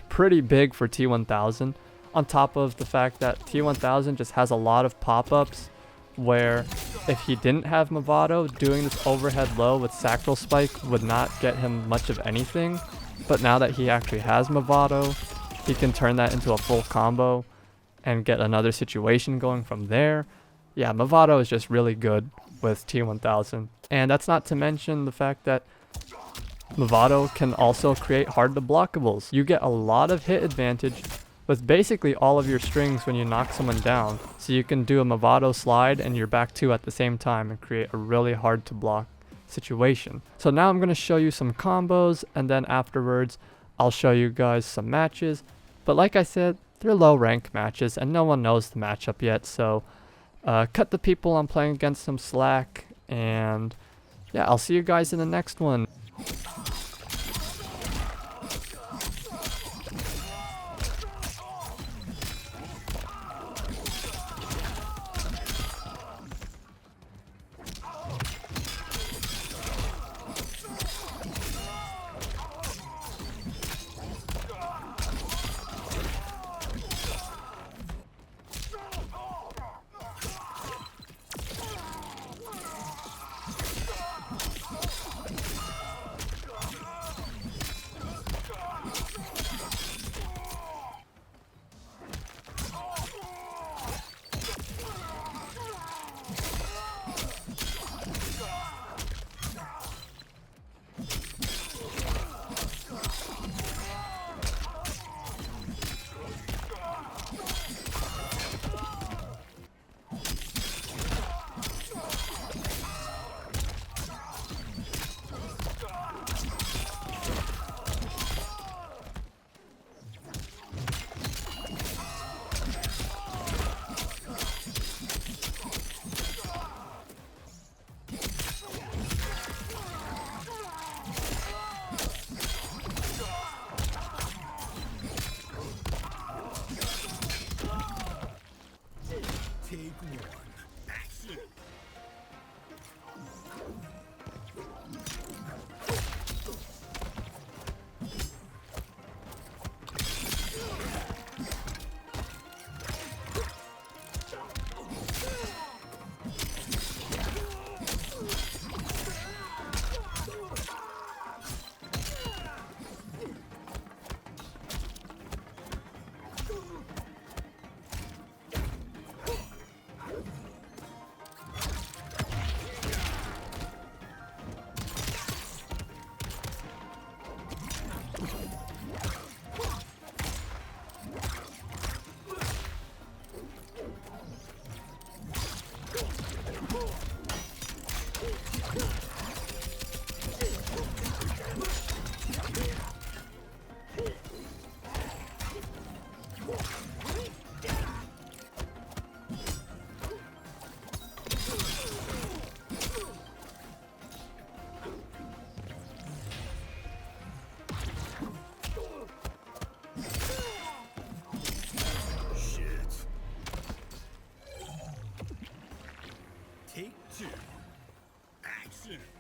pretty big for T-1000. On top of the fact that T-1000 just has a lot of pop-ups where if he didn't have Mavado, doing this overhead low with Sacral Spike would not get him much of anything. But now that he actually has Mavado, he can turn that into a full combo and get another situation going from there. Yeah, Mavado is just really good with T-1000. And that's not to mention the fact that Mavado can also create hard to blockables. You get a lot of hit advantage with basically all of your strings when you knock someone down. So you can do a Mavado slide and you're back 2 at the same time and create a really hard to block situation. So now I'm going to show you some combos and then afterwards I'll show you guys some matches. But like I said, they're low rank matches and no one knows the matchup yet. So cut the people I'm playing against some slack, and yeah, I'll see you guys in the next one. Action!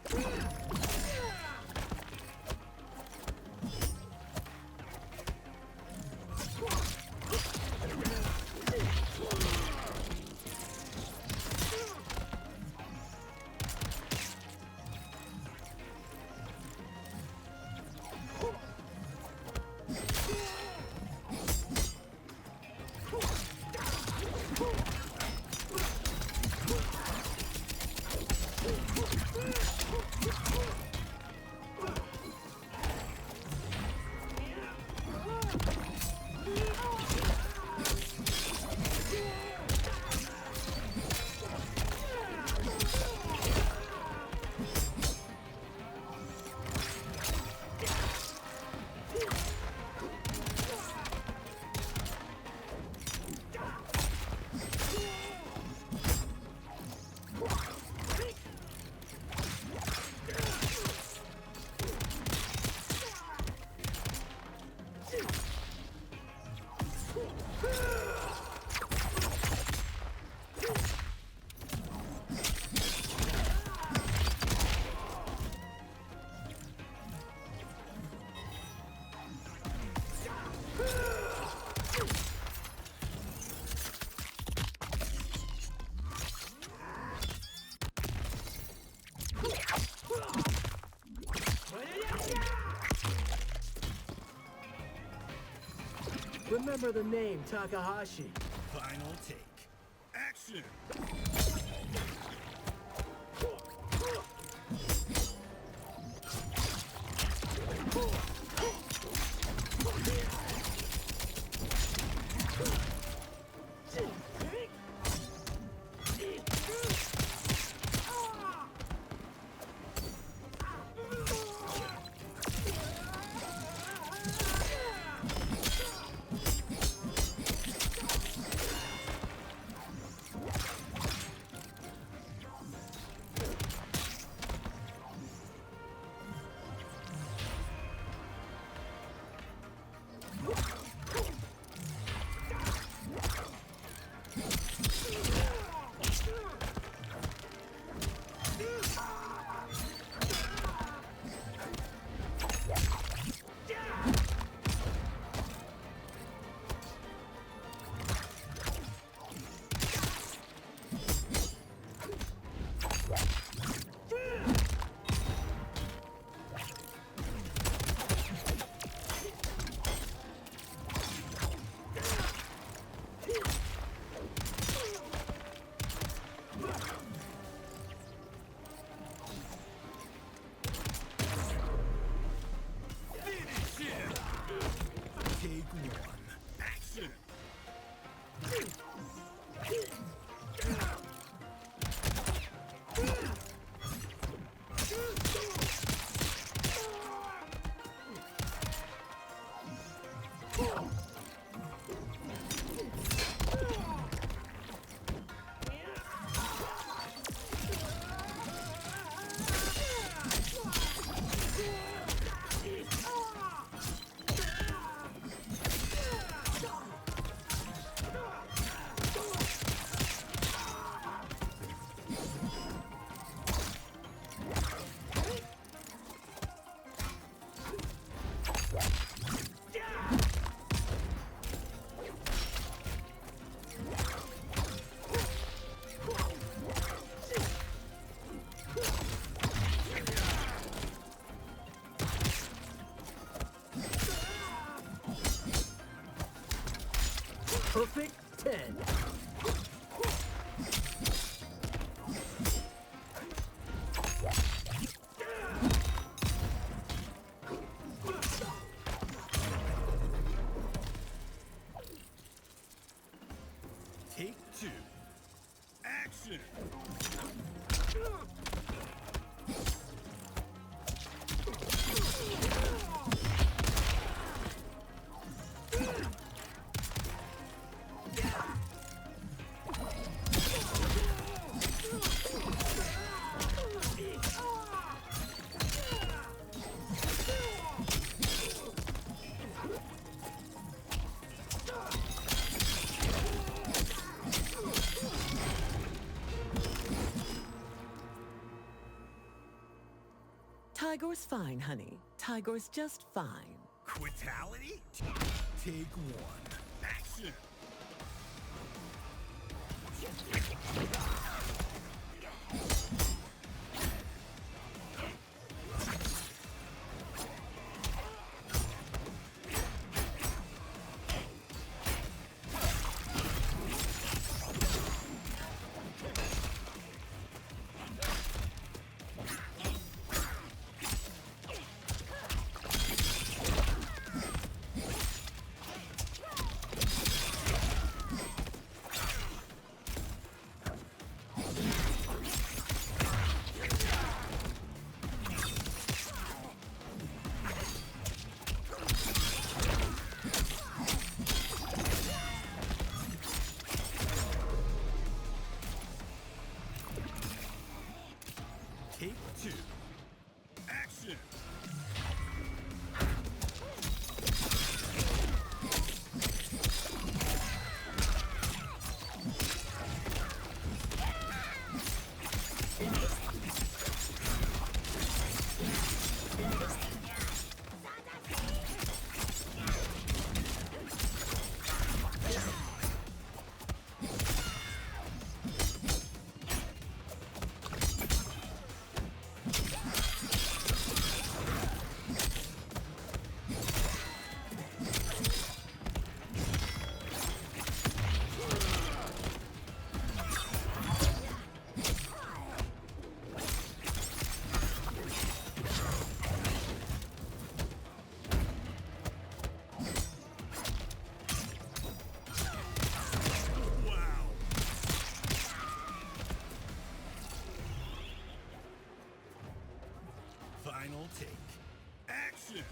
Remember the name Takahashi. Final take. Action! Take one. Action! Perfect 10. Take two. Action! Tiger's fine, honey. Tiger's just fine. Quitality? Take one. Action! Take two. Action! Wow! Final take. Action!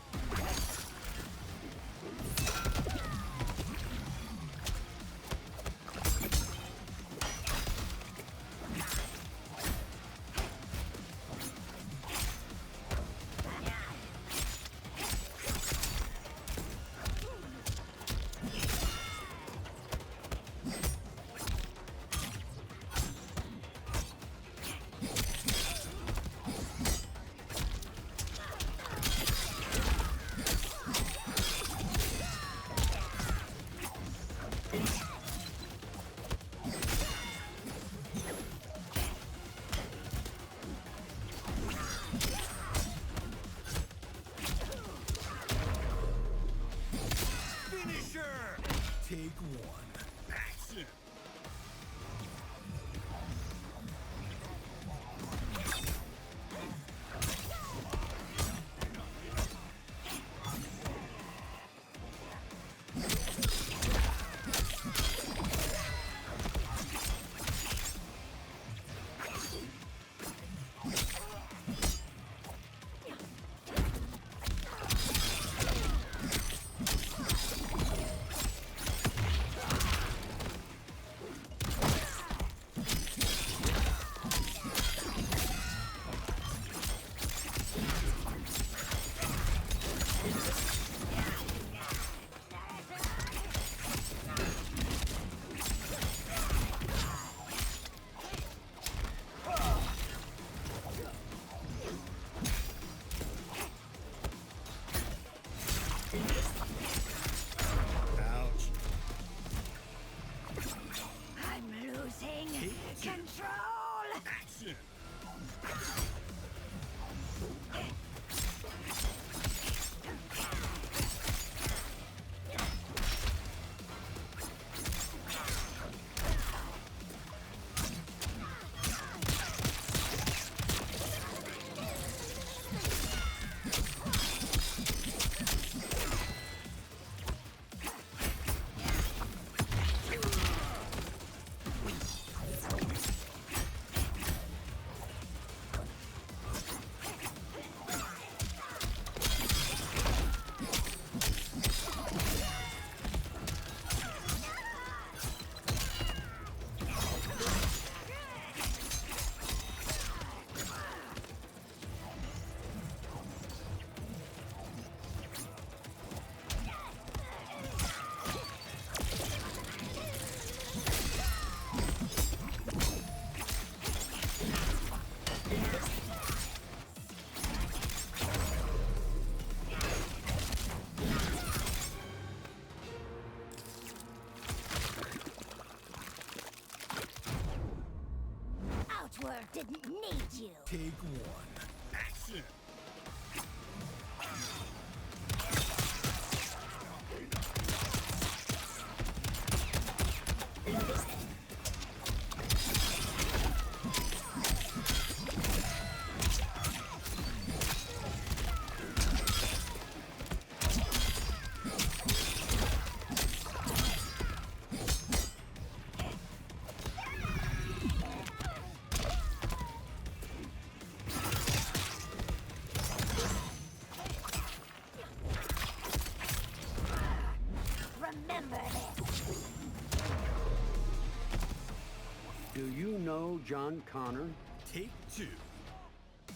Didn't need you. Take one. Action. Remember this. Do you know John Connor? Take two.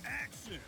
Action.